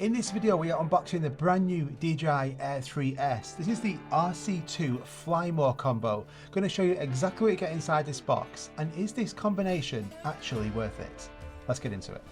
In this video, we are unboxing the brand new DJI Air 3S. This is the RC2 Fly More combo. Going to show you exactly what you get inside this box, and is this combination actually worth it? Let's get into it.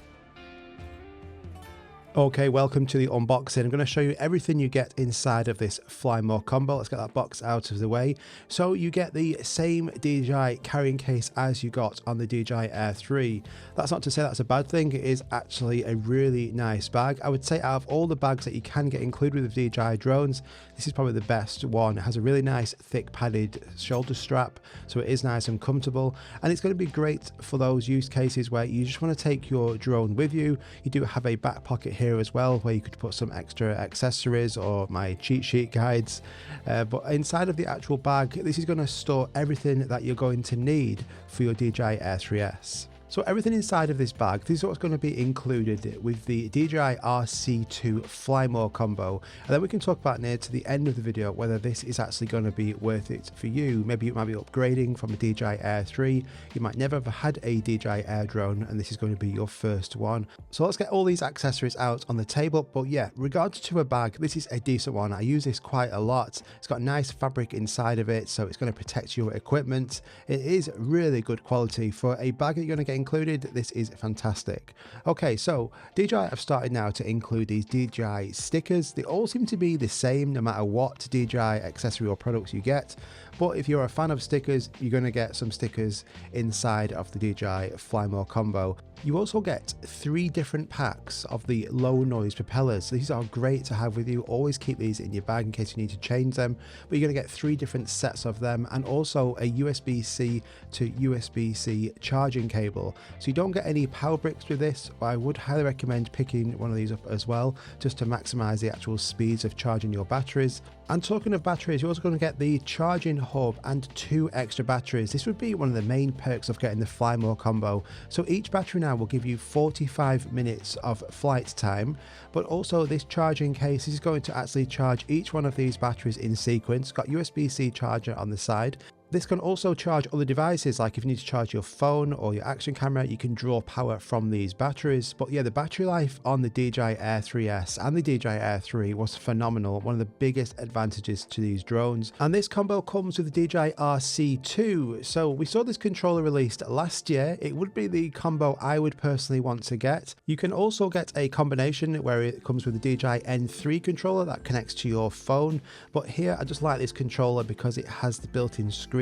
Okay, welcome to the unboxing. I'm going to show you everything you get inside of this Fly More combo. Let's get that box out of the way. So you get the same DJI carrying case as you got on the DJI Air 3. That's not to say that's a bad thing. It is actually a really nice bag. I would say out of all the bags that you can get included with DJI drones, this is probably the best one. It has a really nice thick padded shoulder strap, so it is nice and comfortable, and it's going to be great for those use cases where you just want to take your drone with you. You do have a back pocket here as well where you could put some extra accessories or my cheat sheet guides, but inside of the actual bag, this is going to store everything that you're going to need for your DJI Air 3S. So everything inside of this bag, this is what's going to be included with the DJI RC2 Fly More combo, and then we can talk about near to the end of the video whether this is actually going to be worth it for you. Maybe you might be upgrading from a DJI Air 3, you might never have had a DJI Air drone and this is going to be your first one. So let's get all these accessories out on the table. But yeah, regards to a bag, this is a decent one. I use this quite a lot. It's got nice fabric inside of it, so it's going to protect your equipment. It is really good quality for a bag that you're going to get included. This is fantastic. Okay, so DJI have started now to include these DJI stickers. They all seem to be the same no matter what DJI accessory or products you get, but if you're a fan of stickers, you're going to get some stickers inside of the DJI Fly More combo. You also get 3 different packs of the low noise propellers. These are great to have with you. Always keep these in your bag in case you need to change them, but you're going to get 3 different sets of them, and also a USB-C to USB-C charging cable. So you don't get any power bricks with this, but I would highly recommend picking one of these up as well, just to maximize the actual speeds of charging your batteries. And talking of batteries, you're also going to get the charging hub and 2 extra batteries. This would be one of the main perks of getting the Fly More combo. So each battery now will give you 45 minutes of flight time, but also this charging case is going to actually charge each one of these batteries in sequence. Got USB-C charger on the side. This can also charge other devices, like if you need to charge your phone or your action camera, you can draw power from these batteries. But yeah, the battery life on the DJI Air 3S and the DJI Air 3 was phenomenal, one of the biggest advantages to these drones. And this combo comes with the DJI RC2. So we saw this controller released last year. It would be the combo I would personally want to get. You can also get a combination where it comes with the DJI N3 controller that connects to your phone. But here I just like this controller because it has the built-in screen,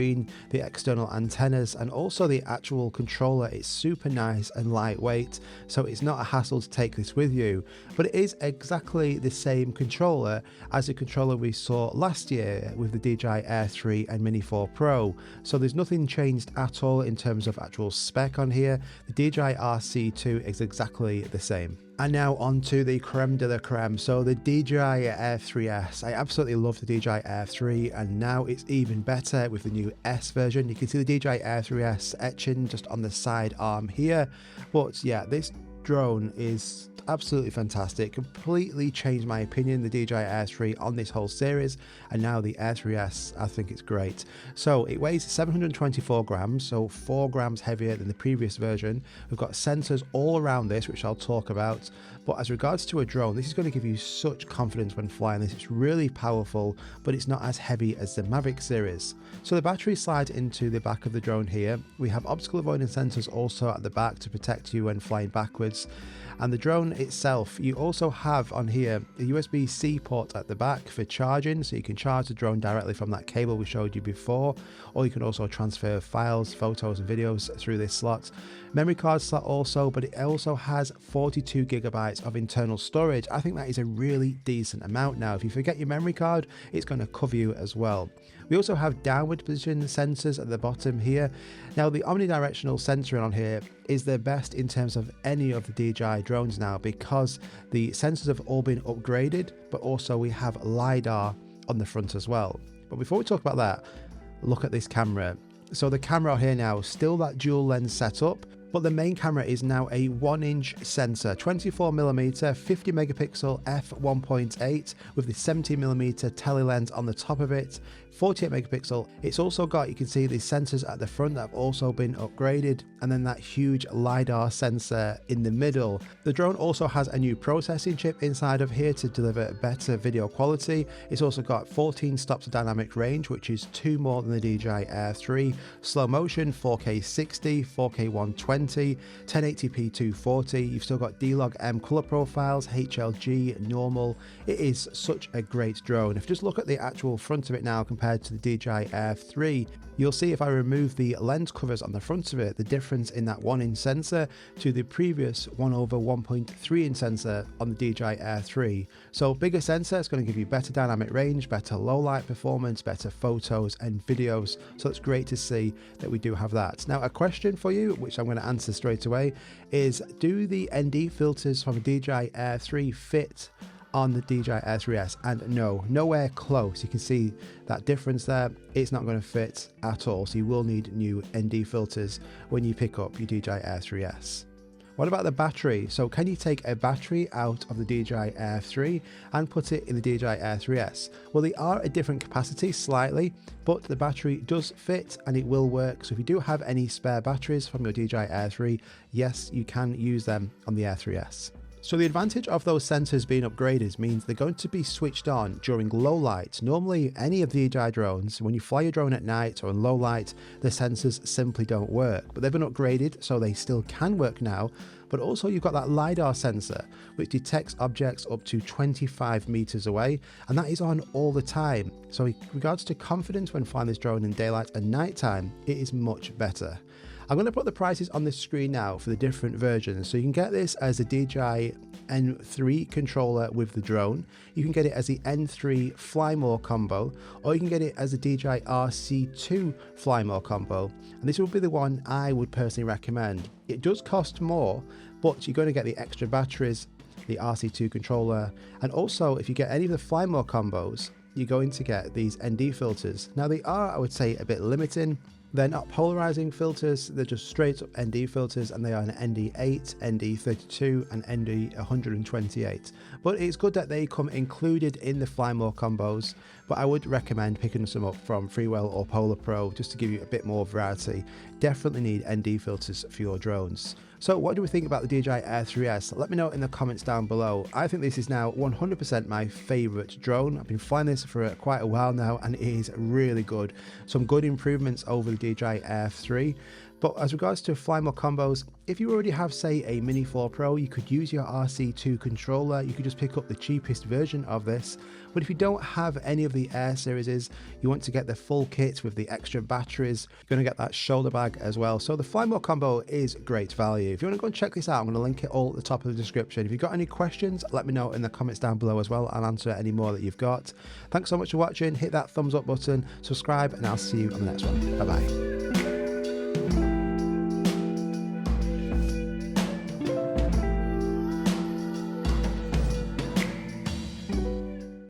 the external antennas, and also the actual controller. It's super nice and lightweight, so it's not a hassle to take this with you. But it is exactly the same controller as the controller we saw last year with the DJI Air 3 and Mini 4 Pro. So there's nothing changed at all in terms of actual spec on here. The DJI RC2 is exactly the same. And now on to the creme de la creme. So the DJI Air 3S. I absolutely love the DJI Air 3, and now it's even better with the new S version. You can see the DJI Air 3S etching just on the side arm here. But yeah, this drone is absolutely fantastic. Completely changed my opinion, the DJI Air 3 on this whole series, and now the Air 3S, I think it's great. So it weighs 724 grams, so 4 grams heavier than the previous version. We've got sensors all around this, which I'll talk about. But as regards to a drone, this is going to give you such confidence when flying this. It's really powerful, but it's not as heavy as the Mavic series. So the battery slides into the back of the drone here. We have obstacle avoidance sensors also at the back to protect you when flying backwards. And the drone itself, you also have on here a USB-C port at the back for charging, so you can charge the drone directly from that cable we showed you before, or you can also transfer files, photos and videos through this slot. Memory card slot also, but it also has 42 gigabytes of internal storage. I think that is a really decent amount now. If you forget your memory card, it's going to cover you as well. We also have downward position sensors at the bottom here. Now the omnidirectional sensor on here is the best in terms of any of the DJI drones now, because the sensors have all been upgraded, but also we have LiDAR on the front as well. But before we talk about that, look at this camera. So the camera here now, still that dual lens setup, But the main camera is now a 1-inch sensor, 24mm 50 megapixel f1.8 with the 70mm tele lens on the top of it, 48 megapixel. It's also got, you can see the sensors at the front that have also been upgraded, and then that huge LiDAR sensor in the middle. The drone also has a new processing chip inside of here to deliver better video quality. It's also got 14 stops of dynamic range, which is 2 more than the DJI Air 3, slow motion 4K 60, 4K 120, 1080p 240. You've still got D-Log M color profiles, HLG, normal. It is such a great drone. If you just look at the actual front of it now compared to the DJI Air 3, you'll see if I remove the lens covers on the front of it, the difference in that 1-inch sensor to the previous 1/1.3-inch sensor on the DJI Air 3. So bigger sensor is going to give you better dynamic range, better low light performance, better photos and videos. So it's great to see that we do have that. Now, a question for you, which I'm going to answer straight away, is do the ND filters from the DJI Air 3 fit on the DJI Air 3S? And no, nowhere close. You can see that difference there. It's not going to fit at all, so you will need new ND filters when you pick up your DJI Air 3S. What about the battery? So can you take a battery out of the DJI Air 3 and put it in the DJI Air 3S? Well, they are a different capacity slightly, but the battery does fit and it will work. So if you do have any spare batteries from your DJI Air 3, yes, you can use them on the Air 3S. So the advantage of those sensors being upgraded means they're going to be switched on during low light. Normally, any of the DJI drones, when you fly your drone at night or in low light, the sensors simply don't work. But they've been upgraded, so they still can work now. But also you've got that LiDAR sensor, which detects objects up to 25 meters away, and that is on all the time. So in regards to confidence when flying this drone in daylight and nighttime, it is much better. I'm going to put the prices on the screen now for the different versions. So you can get this as a DJI N3 controller with the drone. You can get it as the N3 Fly More combo, or you can get it as a DJI RC2 Fly More combo. And this would be the one I would personally recommend. It does cost more, but you're going to get the extra batteries, the RC2 controller, and also if you get any of the Fly More combos, you're going to get these ND filters. Now they are, I would say, a bit limiting. They're not polarizing filters, they're just straight up ND filters, and they are an ND8, ND32 and ND128. But it's good that they come included in the Fly More combos, but I would recommend picking some up from Freewell or Polar Pro just to give you a bit more variety. Definitely need ND filters for your drones. So what do we think about the DJI Air 3S? Let me know in the comments down below. I think this is now 100% my favorite drone. I've been flying this for quite a while now and it is really good. Some good improvements over the DJI Air 3. But as regards to Fly More combos, if you already have, say, a Mini 4 Pro, you could use your RC2 controller. You could just pick up the cheapest version of this. But if you don't have any of the Air series, you want to get the full kit with the extra batteries, you're going to get that shoulder bag as well. So the Fly More combo is great value. If you want to go and check this out, I'm going to link it all at the top of the description. If you've got any questions, let me know in the comments down below as well. I'll answer any more that you've got. Thanks so much for watching. Hit that thumbs up button, subscribe, and I'll see you on the next one. Bye-bye.